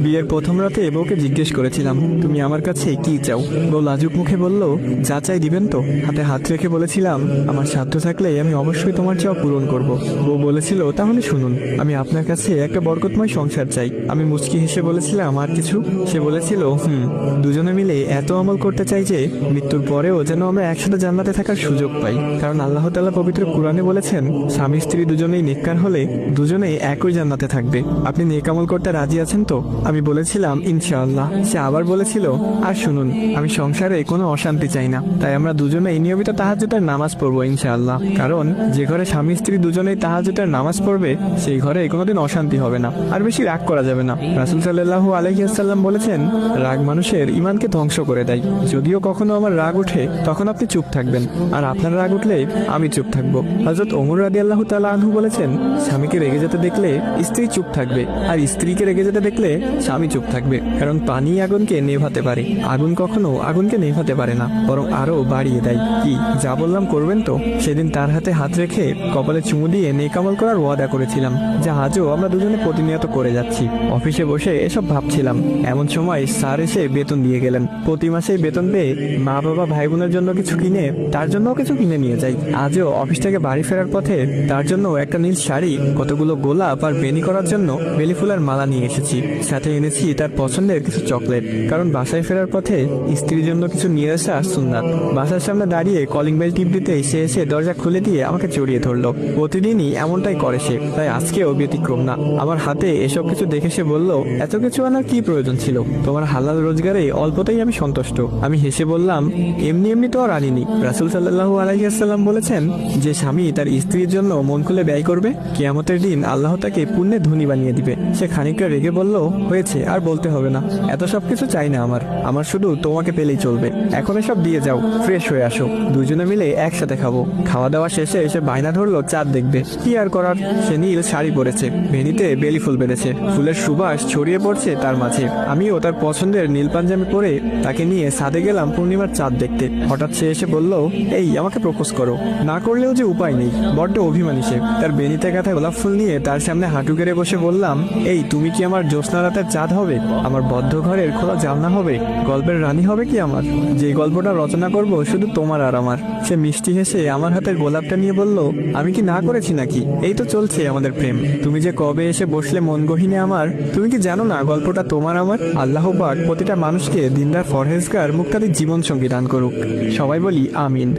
বিয়ের প্রথম রাতে বউকে জিজ্ঞেস করেছিলাম, তুমি আমার কাছে কি চাও? বউ লাজুক মুখে বলল, যা চাই দিবেন তো? হাতে হাত রেখে বলেছিলাম, আমার সাধ্য থাকলে আমি অবশ্যই তোমার চাওয়া পূরণ করব। বউ বলেছিল, তাহলে শুনুন, আমি আপনার কাছে একটা বরকতময় সংসার চাই। আমি মুচকি হেসে বলেছিলাম, আর কিছু? সে বলেছিল, দুজনে মিলে এত আমল করতে চাই যে মৃত্যুর পরেও যেন আমরা একসাথে জান্নাতে থাকার সুযোগ পাই। কারণ আল্লাহ তাআলা পবিত্র কুরআনে বলেছেন, স্বামী স্ত্রী দুজনেই নেককার হলে দুজনেই একই জান্নাতে থাকবে। আপনি নেক আমল করতে রাজি আছেন তো? আমি বলেছিলাম, ইনশাআল্লাহ। সে আবার বলেছিল, আর শুনুন, আমি সংসারে কোনো অশান্তি চাই না, তাই আমরা দুজনেই নিয়মিত তাহাজ্জুদের নামাজ পড়বো ইনশাআল্লাহ। কারণ যে ঘরে স্বামী স্ত্রী দুজনেই তাহাজ্জুদের নামাজ পড়বে সেই ঘরে কোনোদিন অশান্তি হবে না, আর বেশি রাগ করা যাবে না। রাসূল সাল্লাল্লাহু আলাইহি ওয়াসাল্লাম বলেছেন, রাগ মানুষের ঈমানকে ধ্বংস করে দেয়। যদিও কখনো আমার রাগ ওঠে তখন আপনি চুপ থাকবেন, আর আপনার রাগ উঠলে আমি চুপ থাকবো। হযরত ওমর রাদিয়াল্লাহু তাআলা আনহু বলেছেন, স্বামীকে রেগে যেতে দেখলে স্ত্রী চুপ থাকবে, আর স্ত্রীকে রেগে যেতে দেখলে স্বামী চুপ থাকবে। কারণ পানি আগুনকে নেভাতে পারে, আগুন কখনো আগুনকে নেভাতে পারে না, বরং আরো বাড়িয়ে দেয়। কি যা বললাম করবেন তো? সেদিন তার হাতে হাত রেখে কপালে চুমু দিয়ে নেক আমল করার ওয়াদা করেছিলাম, যা আজও আমরা দুজনে প্রতিনিয়ত করে যাচ্ছি। অফিসে বসে এসব ভাবছিলাম, এমন সময় স্যার এসে বেতন দিয়ে গেলেন। প্রতি মাসে বেতন পেয়ে মা বাবা ভাই বোনের জন্য কিছু কিনে তার জন্যও কিছু কিনে নিয়ে যাই। আজও অফিস থেকে বাড়ি ফেরার পথে তার জন্য একটা নীল শাড়ি, কতগুলো গোলাপ আর বেনি করার জন্য বেলি ফুলের মালা নিয়ে এসেছি। সাথে এনেছি তার পছন্দের কিছু চকলেট, কারণ বাসায় ফেরার পথে স্ত্রীর জন্য কিছু নিয়ে আসা সুন্নাত। বাসার সামনে দাঁড়িয়ে কলিং বেল টিপ দিতে সে এসে দরজা খুলে দিয়ে আমাকে জড়িয়ে ধরলো। প্রতিদিনই এমনটাই করে সে, তাই আজকেও ব্যতিক্রম না। আমার হাতে এসব কিছু দেখে সে বলল, এত কিছু আনার কি প্রয়োজন ছিল? তোমার হালাল রোজগারে অল্পতেই আমি সন্তুষ্ট। আমি হেসে বললাম, এমনি এমনি তো আর আনিনি। রাসূল সাল্লাল্লাহু আলাইহি ওয়াসাল্লাম বলেছেন, যে স্বামী তার স্ত্রীর জন্য মন খুলে ব্যয় করবে, কিয়ামতের দিন আল্লাহ তাকে পুণ্যে ধনী বানিয়ে দিবে। সে খানিকটা রেগে বলল, হয়েছে, আর বলতে হবে না। এত সব কিছু চাই না আমার শুধু তোমাকে পেলেই চলবে। এখন এসব দিয়ে যাও, ফ্রেশ হয়ে আসো, দুজনে মিলে একসাথে খাবো। খাওয়া দাওয়া শেষে এসে বায়না ধরলো চাঁদ দেখবে। কি আর করার, সে নীল শাড়ি পরেছে, ভেনিতে বেলি ফুল বেঁধেছে, ফুলের সুবাস ছড়িয়ে পড়ছে তার মাঝে। আমিও তার পছন্দের নীল পাঞ্জাবি পরে তাকে নিয়ে ছাদে গেলাম পূর্ণিমার চাঁদ দেখতে। হঠাৎ সে এসে বলল, এই আমাকে প্রপোজ করো। না করলেও যে উপায় নেই, বড্ড অভিমানী সে। তার বেনিতে গাঁথা গোলাপ ফুল নিয়ে তার সামনে হাঁটু গেড়ে বসে বললাম, এই তুমি কি আমার জ্যোৎস্না রাতের চাঁদ হবে? আমার বদ্ধ ঘরের খোলা জানলা হবে? গল্পের রানী হবে কি আমার? যে গল্পটা রচনা করব শুধু তোমার আর আমার। সে মিষ্টি হেসে আমার হাতের গোলাপটা নিয়ে বলল, আমি কি না করেছি নাকি? এই তো চলছে আমাদের প্রেম। তুমি যে কবে এসে বসলে মন গহিনে আমার, তুমি কি জানো না গল্পটা তোমার আমার? আল্লাহ পাক প্রতিটা মানুষকে দিনদার ফরহেজগার মুক্তাদির জীবন সঙ্গী দান করুক। সবাই বলি আমিন।